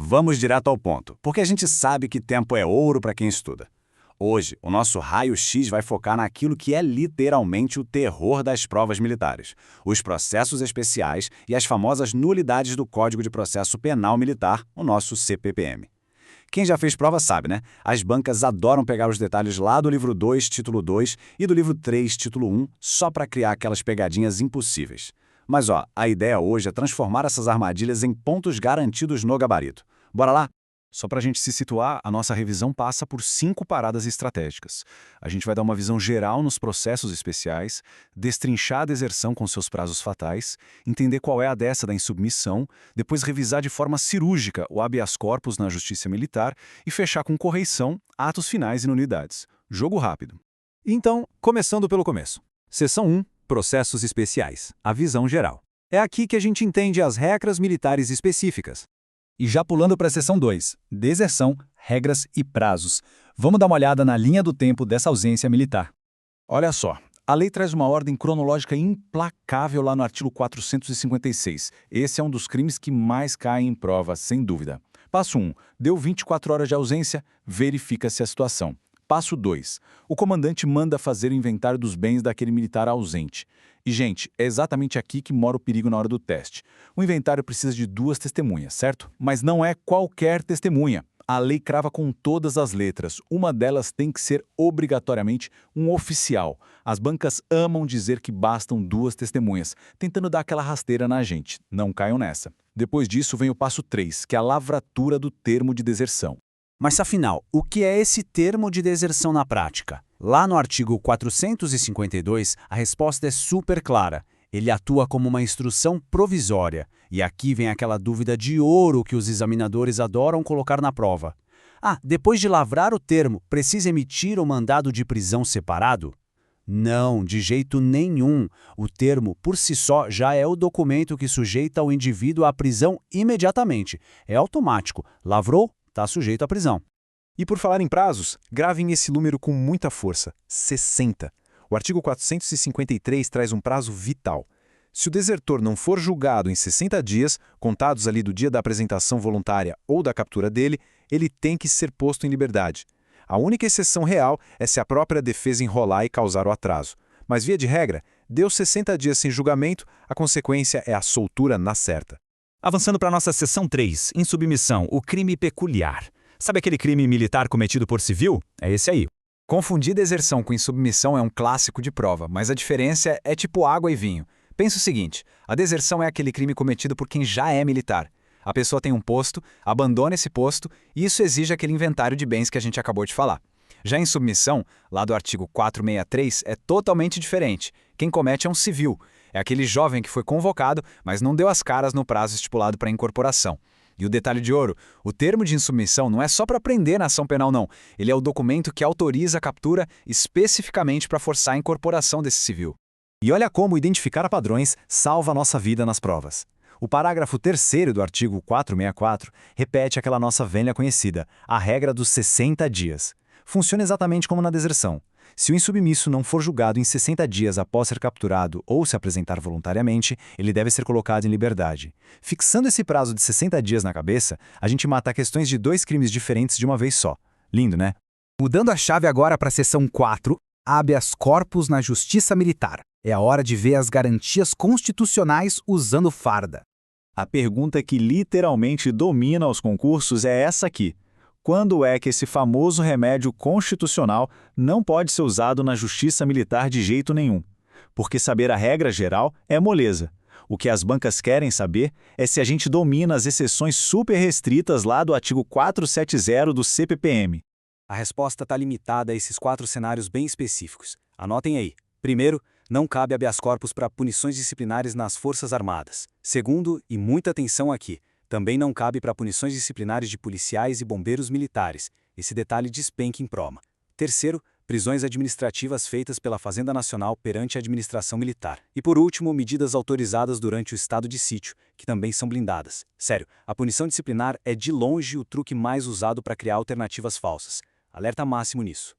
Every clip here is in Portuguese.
Vamos direto ao ponto, porque a gente sabe que tempo é ouro para quem estuda. Hoje, o nosso raio-x vai focar naquilo que é literalmente o terror das provas militares, os processos especiais e as famosas nulidades do Código de Processo Penal Militar, o nosso CPPM. Quem já fez prova sabe, né? As bancas adoram pegar os detalhes lá do livro 2, título 2 e do livro 3, título 1, só para criar aquelas pegadinhas impossíveis. Mas a ideia hoje é transformar essas armadilhas em pontos garantidos no gabarito. Bora lá? Só para a gente se situar, a nossa revisão passa por 5 paradas estratégicas. A gente vai dar uma visão geral nos processos especiais, destrinchar a deserção com seus prazos fatais, entender qual é a dessa da insubmissão, depois revisar de forma cirúrgica o habeas corpus na justiça militar e fechar com correição, atos finais e nulidades. Jogo rápido. Então, começando pelo começo. Seção 1. Processos especiais. A visão geral. É aqui que a gente entende as regras militares específicas. E já pulando para a seção 2, deserção, regras e prazos. Vamos dar uma olhada na linha do tempo dessa ausência militar. Olha só, a lei traz uma ordem cronológica implacável lá no artigo 456. Esse é um dos crimes que mais caem em prova, sem dúvida. Passo 1. Deu 24 horas de ausência, verifica-se a situação. Passo 2. O comandante manda fazer o inventário dos bens daquele militar ausente. E, gente, é exatamente aqui que mora o perigo na hora do teste. O inventário precisa de 2 testemunhas, certo? Mas não é qualquer testemunha. A lei crava com todas as letras. Uma delas tem que ser obrigatoriamente um oficial. As bancas amam dizer que bastam 2 testemunhas, tentando dar aquela rasteira na gente. Não caiam nessa. Depois disso vem o passo 3, que é a lavratura do termo de deserção. Mas afinal, o que é esse termo de deserção na prática? Lá no artigo 452, a resposta é super clara. Ele atua como uma instrução provisória. E aqui vem aquela dúvida de ouro que os examinadores adoram colocar na prova. Depois de lavrar o termo, precisa emitir o mandado de prisão separado? Não, de jeito nenhum. O termo, por si só, já é o documento que sujeita o indivíduo à prisão imediatamente. É automático. Lavrou? Está sujeito à prisão. E por falar em prazos, gravem esse número com muita força: 60. O artigo 453 traz um prazo vital. Se o desertor não for julgado em 60 dias, contados ali do dia da apresentação voluntária ou da captura dele, ele tem que ser posto em liberdade. A única exceção real é se a própria defesa enrolar e causar o atraso. Mas, via de regra, deu 60 dias sem julgamento, a consequência é a soltura na certa. Avançando para a nossa seção 3, insubmissão, o crime peculiar. Sabe aquele crime militar cometido por civil? É esse aí. Confundir deserção com insubmissão é um clássico de prova, mas a diferença é tipo água e vinho. Pensa o seguinte, a deserção é aquele crime cometido por quem já é militar. A pessoa tem um posto, abandona esse posto e isso exige aquele inventário de bens que a gente acabou de falar. Já em submissão, lá do artigo 463, é totalmente diferente. Quem comete é um civil. É aquele jovem que foi convocado, mas não deu as caras no prazo estipulado para incorporação. E o detalhe de ouro, o termo de insubmissão não é só para prender na ação penal, não. Ele é o documento que autoriza a captura especificamente para forçar a incorporação desse civil. E olha como identificar padrões salva a nossa vida nas provas. O parágrafo 3º do artigo 464 repete aquela nossa velha conhecida, a regra dos 60 dias. Funciona exatamente como na deserção. Se o insubmisso não for julgado em 60 dias após ser capturado ou se apresentar voluntariamente, ele deve ser colocado em liberdade. Fixando esse prazo de 60 dias na cabeça, a gente mata questões de 2 crimes diferentes de uma vez só. Lindo, né? Mudando a chave agora para a seção 4, habeas corpus na justiça militar. É a hora de ver as garantias constitucionais usando farda. A pergunta que literalmente domina os concursos é essa aqui. Quando é que esse famoso remédio constitucional não pode ser usado na justiça militar de jeito nenhum? Porque saber a regra geral é moleza. O que as bancas querem saber é se a gente domina as exceções super restritas lá do artigo 470 do CPPM. A resposta está limitada a esses 4 cenários bem específicos. Anotem aí. Primeiro, não cabe habeas corpus para punições disciplinares nas Forças Armadas. Segundo, e muita atenção aqui, também não cabe para punições disciplinares de policiais e bombeiros militares. Esse detalhe despenca em prova. Terceiro, prisões administrativas feitas pela Fazenda Nacional perante a administração militar. E por último, medidas autorizadas durante o estado de sítio, que também são blindadas. Sério, a punição disciplinar é de longe o truque mais usado para criar alternativas falsas. Alerta máximo nisso.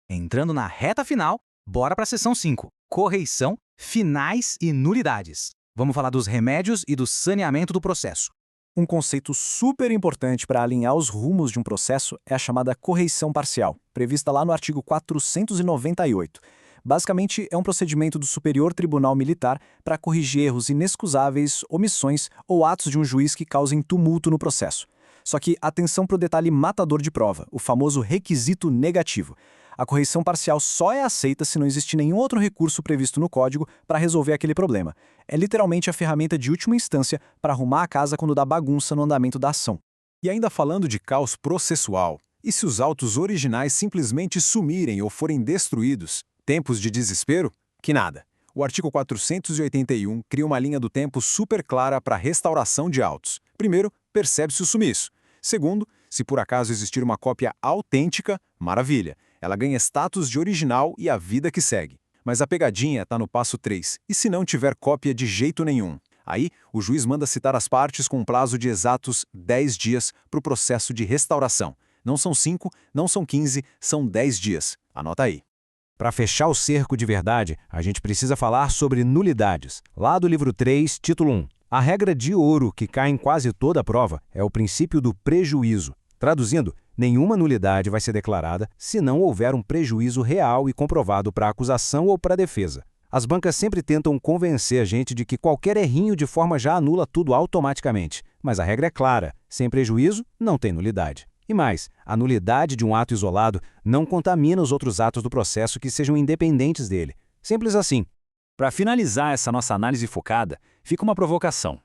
Entrando na reta final, bora para a seção 5. Correição, finais e nulidades. Vamos falar dos remédios e do saneamento do processo. Um conceito super importante para alinhar os rumos de um processo é a chamada correição parcial, prevista lá no artigo 498. Basicamente, é um procedimento do Superior Tribunal Militar para corrigir erros inexcusáveis, omissões ou atos de um juiz que causem tumulto no processo. Só que atenção para o detalhe matador de prova, o famoso requisito negativo. A correição parcial só é aceita se não existe nenhum outro recurso previsto no código para resolver aquele problema. É literalmente a ferramenta de última instância para arrumar a casa quando dá bagunça no andamento da ação. E ainda falando de caos processual, e se os autos originais simplesmente sumirem ou forem destruídos? Tempos de desespero? Que nada. O artigo 481 cria uma linha do tempo super clara para restauração de autos. Primeiro, percebe-se o sumiço. Segundo, se por acaso existir uma cópia autêntica, maravilha. Ela ganha status de original e a vida que segue. Mas a pegadinha está no passo 3, e se não tiver cópia de jeito nenhum? Aí, o juiz manda citar as partes com um prazo de exatos 10 dias para o processo de restauração. Não são 5, não são 15, são 10 dias. Anota aí. Para fechar o cerco de verdade, a gente precisa falar sobre nulidades. Lá do livro 3, título 1. A regra de ouro que cai em quase toda a prova é o princípio do prejuízo. Traduzindo, nenhuma nulidade vai ser declarada se não houver um prejuízo real e comprovado para a acusação ou para a defesa. As bancas sempre tentam convencer a gente de que qualquer errinho de forma já anula tudo automaticamente. Mas a regra é clara, sem prejuízo, não tem nulidade. E mais, a nulidade de um ato isolado não contamina os outros atos do processo que sejam independentes dele. Simples assim. Para finalizar essa nossa análise focada, fica uma provocação.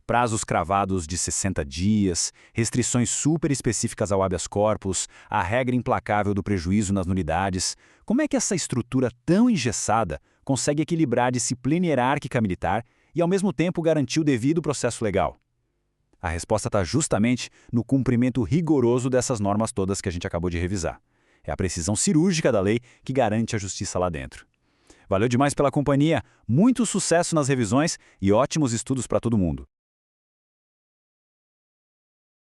Prazos cravados de 60 dias, restrições super específicas ao habeas corpus, a regra implacável do prejuízo nas nulidades. Como é que essa estrutura tão engessada consegue equilibrar a disciplina hierárquica militar e, ao mesmo tempo, garantir o devido processo legal? A resposta está justamente no cumprimento rigoroso dessas normas todas que a gente acabou de revisar. É a precisão cirúrgica da lei que garante a justiça lá dentro. Valeu demais pela companhia, muito sucesso nas revisões e ótimos estudos para todo mundo.